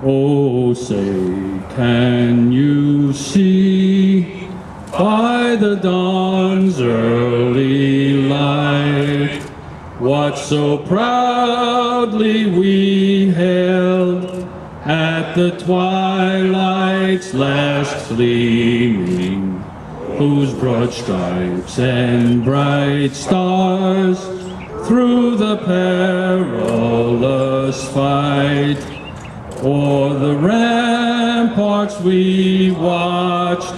Oh, say, can you see by the dawn's early light what so proudly we hailed at the twilight's last gleaming, whose broad stripes and bright stars through the perilous fight o'er the ramparts we watched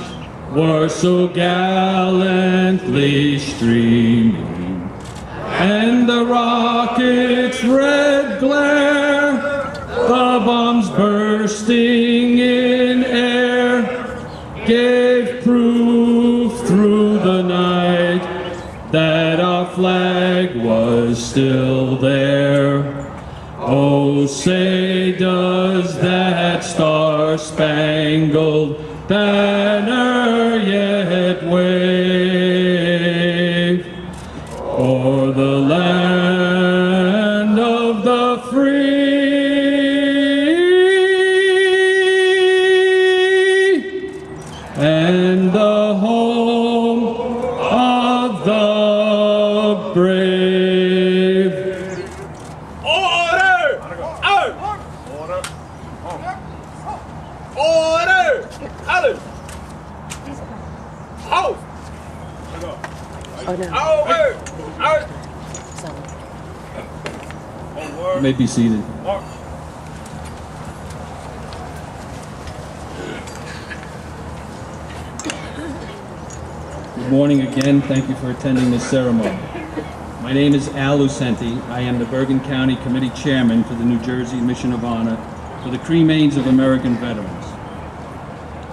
were so gallantly streaming, and the rocket's red glare, the bombs bursting in air, gave proof through the night that our flag was still there. Oh, say, does that star-spangled banner yet wave o'er the land of the free and the home of the brave? Order! Out! Order! Order! Out! Out! Oh, no. Over! Out! You may be seated. Mark. Good morning again. Thank you for attending this ceremony. My name is Al Lucenti. I am the Bergen County Committee Chairman for the New Jersey Mission of Honor for the cremains of American veterans.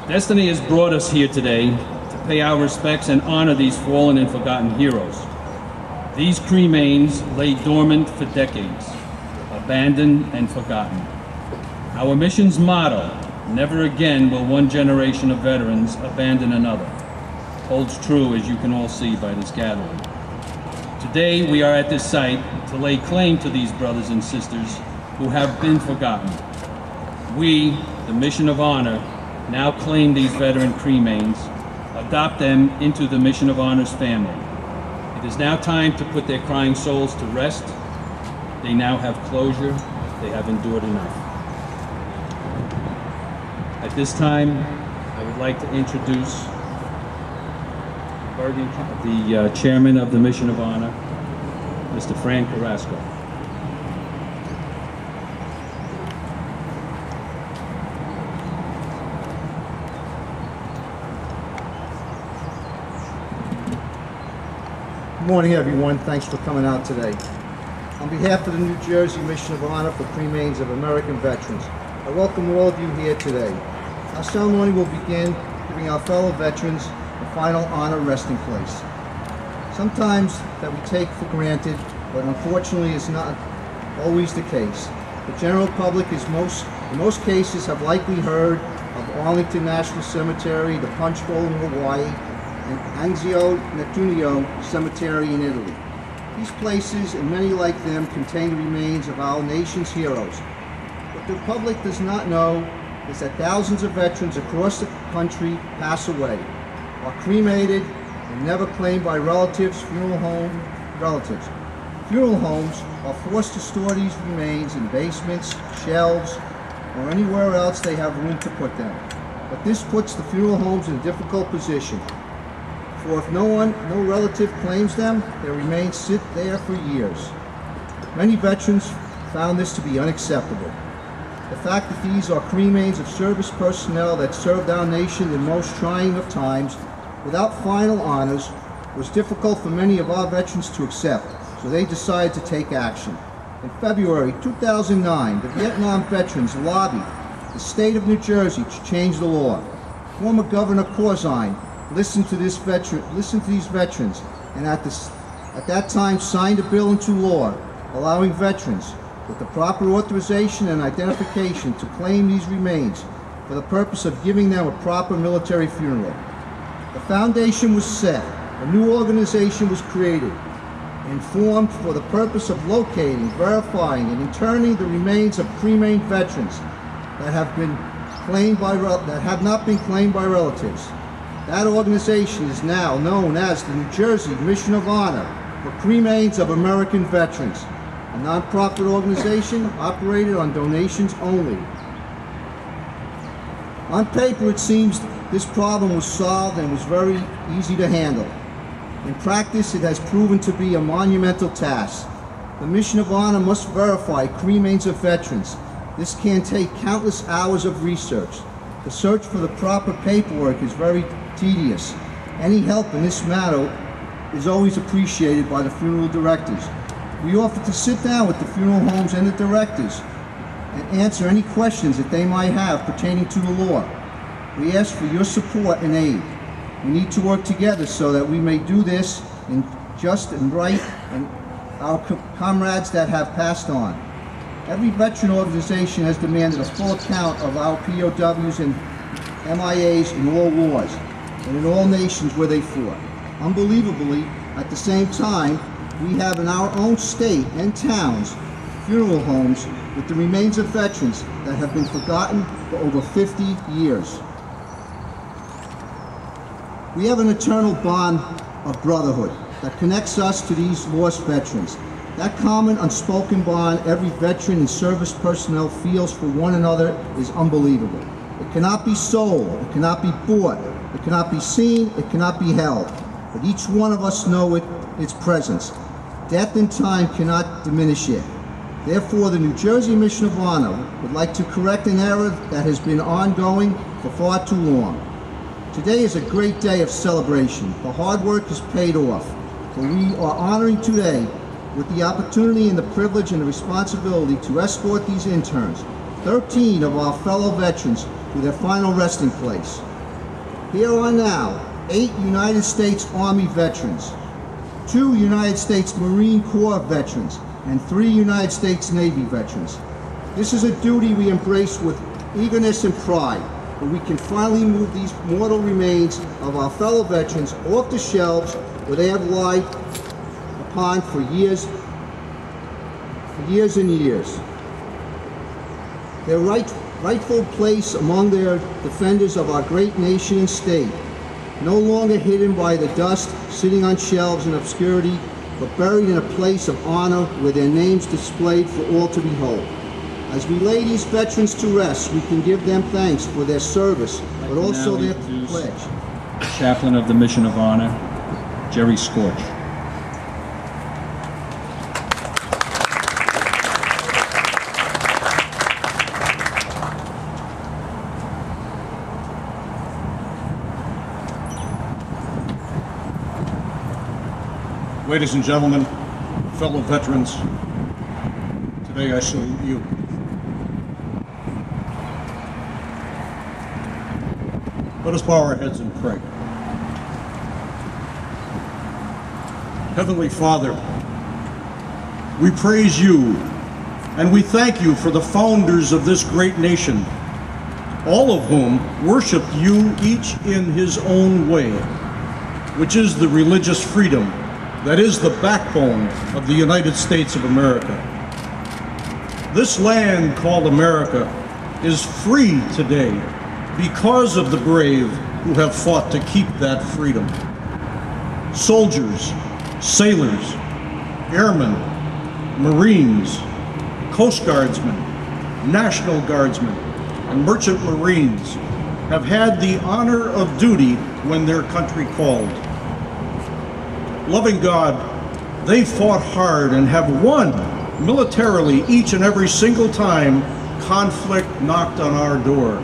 Destiny has brought us here today to pay our respects and honor these fallen and forgotten heroes. These cremains lay dormant for decades, abandoned and forgotten. Our mission's motto, "Never again will one generation of veterans abandon another," holds true, as you can all see by this gathering. Today we are at this site to lay claim to these brothers and sisters who have been forgotten. We, the Mission of Honor, now claim these veteran cremains, adopt them into the Mission of Honor's family. It is now time to put their crying souls to rest. They now have closure. They have endured enough. At this time, I would like to introduce the Chairman of the Mission of Honor, Mr. Fran Carrasco. Good morning, everyone. Thanks for coming out today. On behalf of the New Jersey Mission of Honor for Cremains of American Veterans, I welcome all of you here today. Our ceremony will begin giving our fellow veterans a final honor resting place. Sometimes that we take for granted, but unfortunately is not always the case. The general public in most cases have likely heard of Arlington National Cemetery, the Punch Bowl in Hawaii, and Anzio Nettunio Cemetery in Italy. These places, and many like them, contain the remains of our nation's heroes. What the public does not know is that thousands of veterans across the country pass away, are cremated, and never claimed by relatives. Funeral homes are forced to store these remains in basements, shelves, or anywhere else they have room to put them. But this puts the funeral homes in a difficult position. For if no relative claims them, their remains sit there for years. Many veterans found this to be unacceptable. The fact that these are cremains of service personnel that served our nation in most trying of times without final honors was difficult for many of our veterans to accept, so they decided to take action. In February 2009, the Vietnam veterans lobbied the state of New Jersey to change the law. Former Governor Corzine listened to these veterans, and at that time signed a bill into law allowing veterans with the proper authorization and identification to claim these remains for the purpose of giving them a proper military funeral. The foundation was set, a new organization was created and formed for the purpose of locating, verifying, and interring the remains of cremained veterans that have not been claimed by relatives. That organization is now known as the New Jersey Mission of Honor for Cremains of American Veterans, a nonprofit organization operated on donations only. On paper, it seems this problem was solved and was very easy to handle. In practice, it has proven to be a monumental task. The Mission of Honor must verify cremains of veterans. This can take countless hours of research. The search for the proper paperwork is very tedious. Any help in this matter is always appreciated by the funeral directors. We offer to sit down with the funeral homes and the directors and answer any questions that they might have pertaining to the law. We ask for your support and aid. We need to work together so that we may do this in just and right and our comrades that have passed on. Every veteran organization has demanded a full account of our POWs and MIAs in all wars and in all nations where they fought. Unbelievably, at the same time, we have in our own state and towns funeral homes with the remains of veterans that have been forgotten for over 50 years. We have an eternal bond of brotherhood that connects us to these lost veterans. That common unspoken bond every veteran and service personnel feels for one another is unbelievable. It cannot be sold, it cannot be bought, it cannot be seen, it cannot be held. But each one of us know its presence. Death and time cannot diminish it. Therefore, the New Jersey Mission of Honor would like to correct an error that has been ongoing for far too long. Today is a great day of celebration. The hard work is paid off. For we are honoring today with the opportunity and the privilege and the responsibility to escort these interns, 13 of our fellow veterans, to their final resting place. Here are now 8 United States Army veterans, 2 United States Marine Corps veterans, and 3 United States Navy veterans. This is a duty we embrace with eagerness and pride, where we can finally move these mortal remains of our fellow veterans off the shelves where they have lied upon for years and years. Their rightful place among their defenders of our great nation and state, no longer hidden by the dust, sitting on shelves in obscurity, but buried in a place of honor where their names displayed for all to behold. As we lay these veterans to rest, we can give them thanks for their service, but also their pledge. Chaplain of the Mission of Honor, Jerry Scorch. Ladies and gentlemen, fellow veterans, today I salute you. Let us bow our heads and pray. Heavenly Father, we praise you and we thank you for the founders of this great nation, all of whom worshiped you each in his own way, which is the religious freedom that is the backbone of the United States of America. This land called America is free today because of the brave who have fought to keep that freedom. Soldiers, sailors, airmen, Marines, Coast Guardsmen, National Guardsmen, and Merchant Marines have had the honor of duty when their country called. Loving God, they fought hard and have won militarily each and every single time conflict knocked on our door,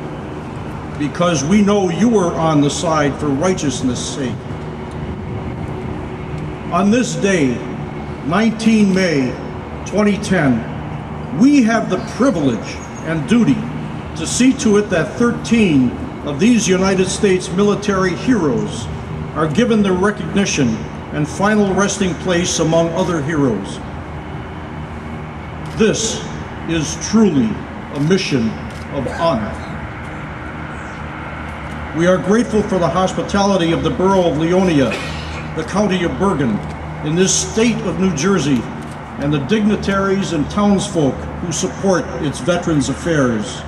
because we know you were on the side for righteousness' sake. On this day, 19 May 2010, we have the privilege and duty to see to it that 13 of these United States military heroes are given the recognition and final resting place among other heroes. This is truly a mission of honor. We are grateful for the hospitality of the borough of Leonia, the county of Bergen, in this state of New Jersey, and the dignitaries and townsfolk who support its veterans' affairs.